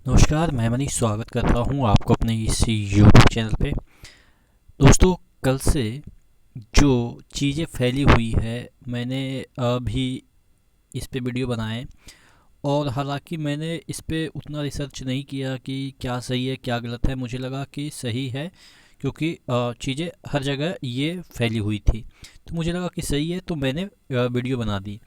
नमस्कार, मैं मनीष स्वागत करता हूँ आपको अपने इस यूट्यूब चैनल पे। दोस्तों, कल से जो चीज़ें फैली हुई है, मैंने अभी इस पे वीडियो बनाए। और हालांकि मैंने इस पे उतना रिसर्च नहीं किया कि क्या सही है क्या गलत है। मुझे लगा कि सही है, क्योंकि चीज़ें हर जगह ये फैली हुई थी, तो मुझे लगा कि सही है, तो मैंने वीडियो बना दी।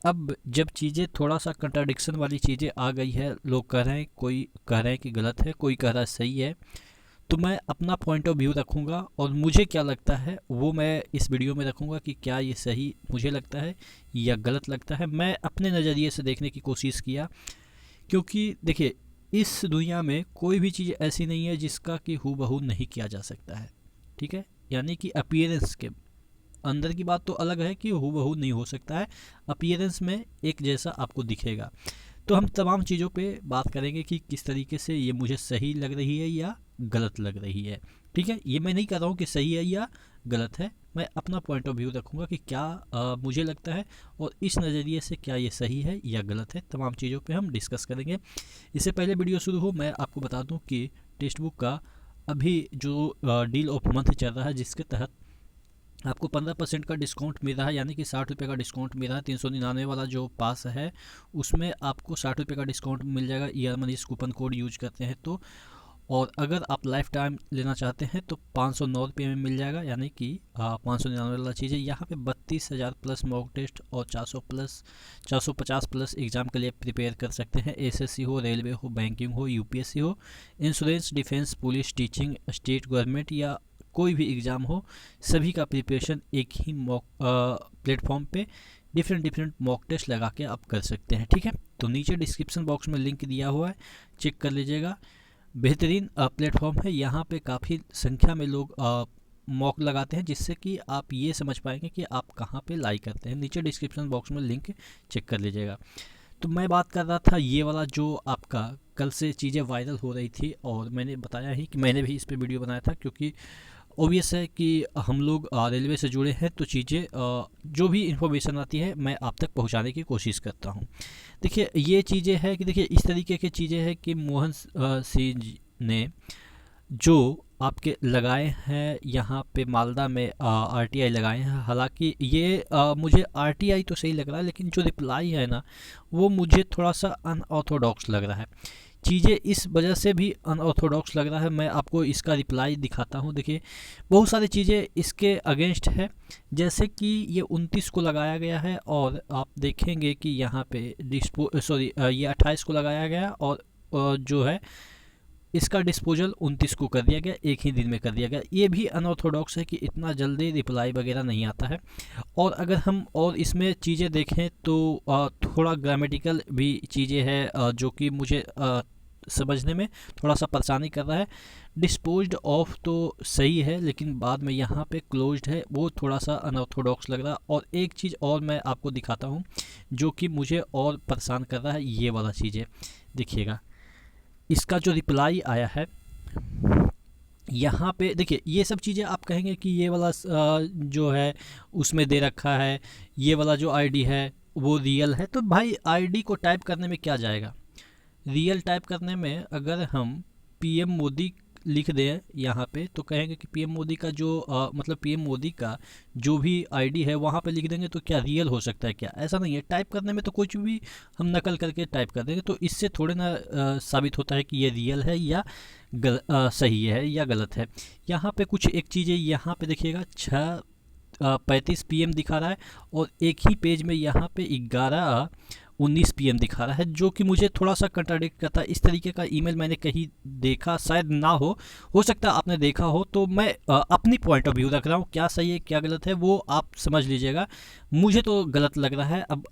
अब जब चीज़ें थोड़ा सा कंट्राडिक्शन वाली चीज़ें आ गई है, लोग कह रहे हैं, कोई कह रहे हैं कि गलत है, कोई कह रहा है सही है, तो मैं अपना पॉइंट ऑफ व्यू रखूँगा और मुझे क्या लगता है वो मैं इस वीडियो में रखूँगा कि क्या ये सही मुझे लगता है या गलत लगता है। मैं अपने नज़रिए से देखने की कोशिश किया, क्योंकि देखिए, इस दुनिया में कोई भी चीज़ ऐसी नहीं है जिसका कि हूबहू नहीं किया जा सकता है। ठीक है, यानी कि अपीयरेंस के अंदर की बात तो अलग है कि हूबहू नहीं हो सकता है, अपीयरेंस में एक जैसा आपको दिखेगा। तो हम तमाम चीज़ों पे बात करेंगे कि किस तरीके से ये मुझे सही लग रही है या गलत लग रही है। ठीक है, ये मैं नहीं कह रहा हूँ कि सही है या गलत है, मैं अपना पॉइंट ऑफ व्यू रखूँगा कि क्या मुझे लगता है और इस नज़रिए से क्या ये सही है या गलत है। तमाम चीज़ों पे हम डिस्कस करेंगे। इससे पहले वीडियो शुरू हो, मैं आपको बता दूँ कि टेक्स्ट बुक का अभी जो डील ऑफ मंथ चल रहा है, जिसके तहत आपको 15% का डिस्काउंट मिल रहा है, यानी कि 60 रुपये का डिस्काउंट मिल रहा है। 399 वाला जो पास है उसमें आपको 60 रुपये का डिस्काउंट मिल जाएगा, ईयर मनी इस कूपन कोड यूज करते हैं तो। और अगर आप लाइफ टाइम लेना चाहते हैं तो 509 रुपये में मिल जाएगा, यानी कि 599 वाला चीज़ है। यहाँ पे 32,000 प्लस मॉक टेस्ट और 450 प्लस एग्ज़ाम के लिए प्रिपेयर कर सकते हैं। एसएससी हो, रेलवे हो, बैंकिंग हो, यूपीएससी हो, insurance, defence, police, teaching, state government या कोई भी एग्ज़ाम हो, सभी का प्रिपरेशन एक ही मॉक प्लेटफॉर्म पे डिफरेंट डिफरेंट मॉक टेस्ट लगा के आप कर सकते हैं। ठीक है, तो नीचे डिस्क्रिप्शन बॉक्स में लिंक दिया हुआ है, चेक कर लीजिएगा। बेहतरीन प्लेटफॉर्म है, यहाँ पे काफ़ी संख्या में लोग मॉक लगाते हैं, जिससे कि आप ये समझ पाएंगे कि आप कहाँ पे लाइक करते हैं। नीचे डिस्क्रिप्शन बॉक्स में लिंक चेक कर लीजिएगा। तो मैं बात कर रहा था ये वाला जो आपका कल से चीज़ें वायरल हो रही थी, और मैंने बताया ही कि मैंने भी इस पे वीडियो बनाया था, क्योंकि ऑब्वियस है कि हम लोग रेलवे से जुड़े हैं, तो चीज़ें जो भी इंफॉर्मेशन आती है मैं आप तक पहुंचाने की कोशिश करता हूं। देखिए, ये चीज़ें हैं कि देखिए इस तरीके की चीज़ें हैं कि मोहन सिंह जी ने जो आपके लगाए हैं यहाँ पे मालदा में आरटीआई लगाए हैं। हालांकि ये मुझे आरटीआई तो सही लग रहा है, लेकिन जो रिप्लाई है ना, वो मुझे थोड़ा सा अनऑर्थोडॉक्स लग रहा है। चीज़ें इस वजह से भी अनऑर्थोडॉक्स लग रहा है, मैं आपको इसका रिप्लाई दिखाता हूँ। देखिए, बहुत सारी चीज़ें इसके अगेंस्ट है, जैसे कि ये 29 को लगाया गया है, और आप देखेंगे कि यहाँ पे ये 28 को लगाया गया, और जो है इसका डिस्पोजल 29 को कर दिया गया, एक ही दिन में कर दिया गया। ये भी अनऑर्थोडॉक्स है कि इतना जल्दी रिप्लाई वगैरह नहीं आता है। और अगर हम और इसमें चीज़ें देखें तो थोड़ा ग्रामेटिकल भी चीज़ें हैं, जो कि मुझे समझने में थोड़ा सा परेशानी कर रहा है। डिस्पोज्ड ऑफ तो सही है, लेकिन बाद में यहाँ पे क्लोज्ड है, वो थोड़ा सा अनऑर्थोडॉक्स लग रहा है। और एक चीज़ और मैं आपको दिखाता हूँ जो कि मुझे और परेशान कर रहा है, ये वाला चीज़ें देखिएगा। इसका जो रिप्लाई आया है यहाँ पे, देखिए ये सब चीज़ें आप कहेंगे कि ये वाला जो है उसमें दे रखा है, ये वाला जो आईडी है वो रियल है। तो भाई, आईडी को टाइप करने में क्या जाएगा? रियल टाइप करने में अगर हम पीएम मोदी लिख दें यहाँ पे, तो कहेंगे कि पीएम मोदी का जो मतलब पीएम मोदी का जो भी आईडी है वहाँ पे लिख देंगे, तो क्या रियल हो सकता है? क्या ऐसा नहीं है। टाइप करने में तो कुछ भी हम नकल करके टाइप कर देंगे, तो इससे थोड़े ना साबित होता है कि ये रियल है या सही है या गलत है। यहाँ पे कुछ एक चीज़ें यहाँ पे देखिएगा, 6:35 PM दिखा रहा है, और एक ही पेज में यहाँ पे 11:19 PM दिखा रहा है, जो कि मुझे थोड़ा सा कंट्राडिक्ट करता है। इस तरीके का ईमेल मैंने कहीं देखा शायद ना हो सकता है आपने देखा हो, तो मैं अपनी पॉइंट ऑफ व्यू रख रहा हूँ। क्या सही है क्या गलत है वो आप समझ लीजिएगा। मुझे तो गलत लग रहा है। अब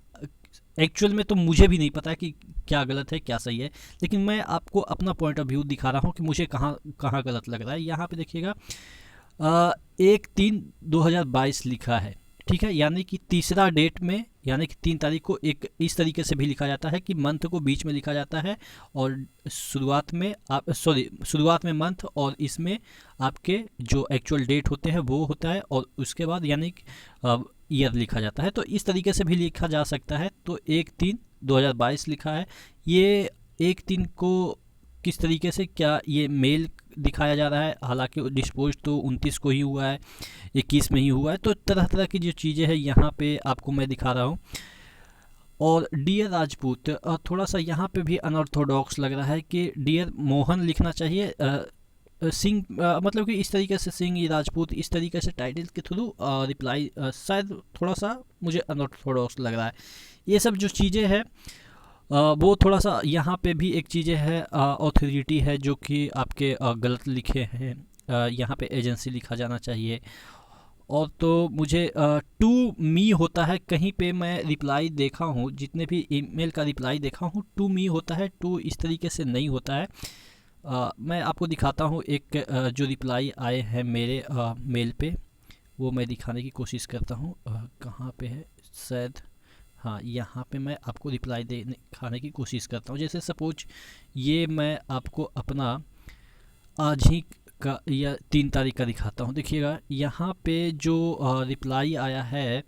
एक्चुअल में तो मुझे भी नहीं पता कि क्या गलत है क्या सही है, लेकिन मैं आपको अपना पॉइंट ऑफ व्यू दिखा रहा हूँ कि मुझे कहाँ कहाँ गलत लग रहा है। यहाँ पे देखिएगा 1/3/2022 लिखा है। ठीक है, यानी कि तीसरा डेट में, यानी कि 3 तारीख को। एक इस तरीके से भी लिखा जाता है कि मंथ को बीच में लिखा जाता है, और शुरुआत में शुरुआत में मंथ, और इसमें आपके जो एक्चुअल डेट होते हैं वो होता है, और उसके बाद यानी ईयर लिखा जाता है। तो इस तरीके से भी लिखा जा सकता है। तो 1/3/2022 लिखा है। ये 1/3 को किस तरीके से क्या ये मेल दिखाया जा रहा है, हालांकि डिस्पोज तो 29 को ही हुआ है, 21 में ही हुआ है। तो तरह तरह की जो चीज़ें हैं यहाँ पे आपको मैं दिखा रहा हूँ। और डियर राजपूत थोड़ा सा यहाँ पे भी अनऑर्थोडॉक्स लग रहा है कि डियर मोहन लिखना चाहिए। सिंह मतलब कि इस तरीके से सिंह राजपूत इस तरीके से टाइटल के थ्रू रिप्लाई शायद थोड़ा सा मुझे अनऑर्थोडॉक्स लग रहा है। ये सब जो चीज़ें हैं वो थोड़ा सा यहाँ पे भी एक चीज़ें है, ऑथोरिटी है जो कि आपके गलत लिखे हैं। यहाँ पे एजेंसी लिखा जाना चाहिए। और तो मुझे टू मी होता है, कहीं पे मैं रिप्लाई देखा हूँ, जितने भी ईमेल का रिप्लाई देखा हूँ टू मी होता है, टू इस तरीके से नहीं होता है। मैं आपको दिखाता हूँ एक जो रिप्लाई आए हैं मेरे मेल पे, वो मैं दिखाने की कोशिश करता हूँ। कहाँ पे है, शायद हाँ यहाँ पे मैं आपको रिप्लाई दिखाने की कोशिश करता हूँ। जैसे सपोज ये मैं आपको अपना आज ही का या 3 तारीख का दिखाता हूँ। देखिएगा यहाँ पे जो रिप्लाई आया है,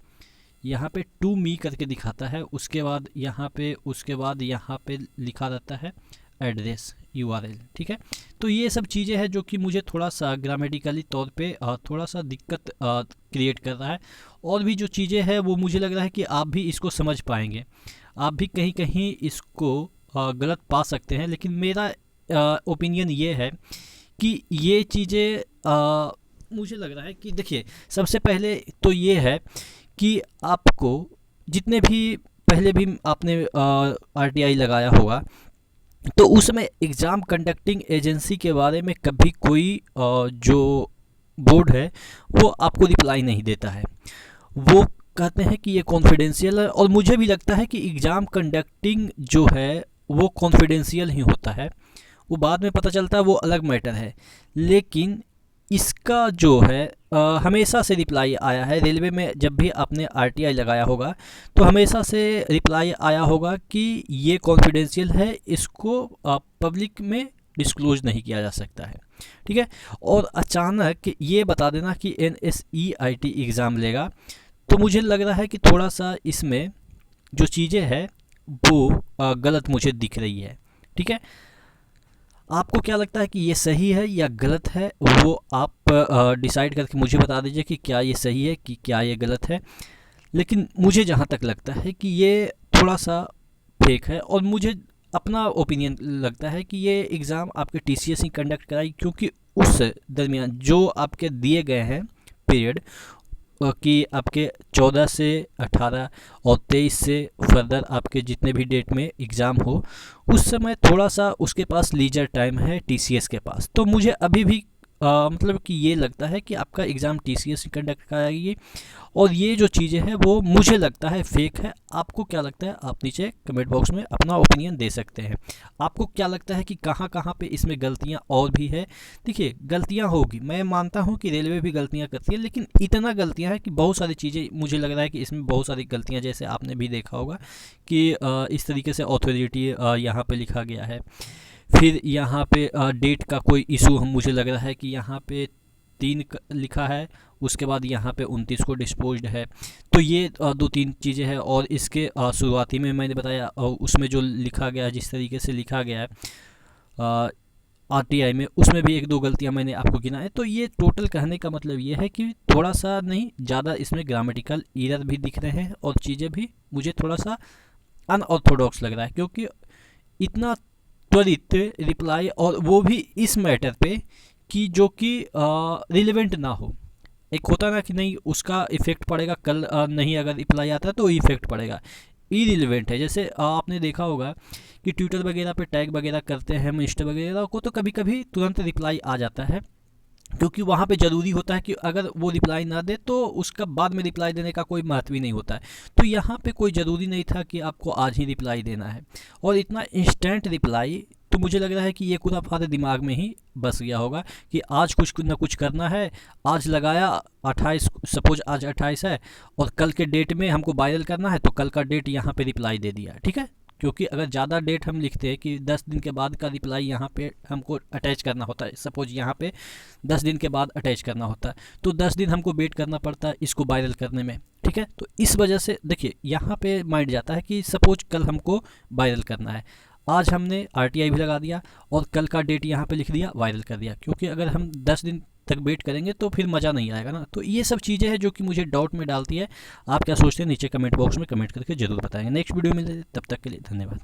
यहाँ पे टू मी करके दिखाता है, उसके बाद यहाँ पे लिखा रहता है एड्रेस URL। ठीक है, तो ये सब चीज़ें हैं जो कि मुझे थोड़ा सा ग्रामेटिकली तौर पे थोड़ा सा दिक्कत क्रिएट कर रहा है। और भी जो चीज़ें हैं वो मुझे लग रहा है कि आप भी इसको समझ पाएंगे, आप भी कहीं कहीं इसको गलत पा सकते हैं। लेकिन मेरा ओपिनियन ये है कि ये चीज़ें मुझे लग रहा है कि देखिए, सबसे पहले तो ये है कि आपको जितने भी पहले भी आपने RTI लगाया होगा, तो उसमें एग्ज़ाम कंडक्टिंग एजेंसी के बारे में कभी कोई जो बोर्ड है वो आपको रिप्लाई नहीं देता है। वो कहते हैं कि ये कॉन्फिडेंशियल है, और मुझे भी लगता है कि एग्ज़ाम कंडक्टिंग जो है वो कॉन्फिडेंशियल ही होता है। वो बाद में पता चलता है, वो अलग मैटर है। लेकिन इसका जो है हमेशा से रिप्लाई आया है। रेलवे में जब भी आपने RTI लगाया होगा तो हमेशा से रिप्लाई आया होगा कि ये कॉन्फिडेंशियल है, इसको पब्लिक में डिस्क्लोज नहीं किया जा सकता है। ठीक है, और अचानक ये बता देना कि NSEIT एग्ज़ाम लेगा, तो मुझे लग रहा है कि थोड़ा सा इसमें जो चीज़ें हैं वो गलत मुझे दिख रही है। ठीक है, आपको क्या लगता है कि ये सही है या गलत है, वो आप डिसाइड करके मुझे बता दीजिए कि क्या ये सही है कि क्या ये गलत है। लेकिन मुझे जहाँ तक लगता है कि ये थोड़ा सा फेक है, और मुझे अपना ओपिनियन लगता है कि ये एग्ज़ाम आपके TCS ही कंडक्ट कराई, क्योंकि उस दरमियान जो आपके दिए गए हैं पीरियड कि आपके 14 से 18 और 23 से फर्दर आपके जितने भी डेट में एग्ज़ाम हो, उस समय थोड़ा सा उसके पास लीजर टाइम है TCS के पास। तो मुझे अभी भी मतलब कि ये लगता है कि आपका एग्ज़ाम TCS कंडक्ट कराएगी, और ये जो चीज़ें हैं वो मुझे लगता है फेक है। आपको क्या लगता है, आप नीचे कमेंट बॉक्स में अपना ओपिनियन दे सकते हैं। आपको क्या लगता है कि कहाँ कहाँ पे इसमें गलतियाँ और भी है। देखिए, गलतियाँ होगी, मैं मानता हूँ कि रेलवे भी गलतियाँ करती है, लेकिन इतना गलतियाँ हैं कि बहुत सारी चीज़ें मुझे लग रहा है कि इसमें बहुत सारी गलतियाँ, जैसे आपने भी देखा होगा कि इस तरीके से ऑथोरिटी यहाँ पे लिखा गया है। फिर यहाँ पे डेट का कोई इशू मुझे लग रहा है कि यहाँ पे 3 लिखा है, उसके बाद यहाँ पे 29 को डिस्पोज्ड है। तो ये 2-3 चीज़ें हैं। और इसके शुरुआती में मैंने बताया, उसमें जो लिखा गया, जिस तरीके से लिखा गया है RTI में, उसमें भी 1-2 गलतियाँ मैंने आपको गिनाए। तो ये टोटल कहने का मतलब ये है कि थोड़ा सा नहीं ज़्यादा इसमें ग्रामेटिकल एरर भी दिख रहे हैं, और चीज़ें भी मुझे थोड़ा सा अनऑर्थोडॉक्स लग रहा है, क्योंकि इतना त्वरित रिप्लाई, और वो भी इस मैटर पे कि जो कि रिलेवेंट ना हो। एक होता ना कि नहीं उसका इफ़ेक्ट पड़ेगा, कल नहीं अगर रिप्लाई आता है तो इफ़ेक्ट पड़ेगा, इरिलेवेंट है। जैसे आपने देखा होगा कि ट्विटर वगैरह पे टैग वगैरह करते हैं इंस्टा वगैरह को, तो कभी कभी तुरंत रिप्लाई आ जाता है, क्योंकि वहाँ पे ज़रूरी होता है कि अगर वो रिप्लाई ना दे तो उसका बाद में रिप्लाई देने का कोई महत्व ही नहीं होता है। तो यहाँ पे कोई ज़रूरी नहीं था कि आपको आज ही रिप्लाई देना है, और इतना इंस्टेंट रिप्लाई। तो मुझे लग रहा है कि ये खुराफात दिमाग में ही बस गया होगा कि आज कुछ ना कुछ करना है, आज लगाया 28, सपोज आज 28 है और कल के डेट में हमको वायरल करना है, तो कल का डेट यहाँ पे रिप्लाई दे दिया। ठीक है, क्योंकि अगर ज़्यादा डेट हम लिखते हैं कि 10 दिन के बाद का रिप्लाई यहाँ पे हमको अटैच करना होता है, सपोज यहाँ पे 10 दिन के बाद अटैच करना होता है, तो 10 दिन हमको वेट करना पड़ता है इसको वायरल करने में। ठीक है, तो इस वजह से देखिए यहाँ पे माइंड जाता है कि सपोज कल हमको वायरल करना है, आज हमने RTI भी लगा दिया और कल का डेट यहाँ पे लिख दिया, वायरल कर दिया, क्योंकि अगर हम 10 दिन तक वेट करेंगे तो फिर मज़ा नहीं आएगा ना। तो ये सब चीज़ें हैं जो कि मुझे डाउट में डालती है। आप क्या सोचते हैं नीचे कमेंट बॉक्स में कमेंट करके ज़रूर बताएंगे। नेक्स्ट वीडियो में तब तक के लिए धन्यवाद।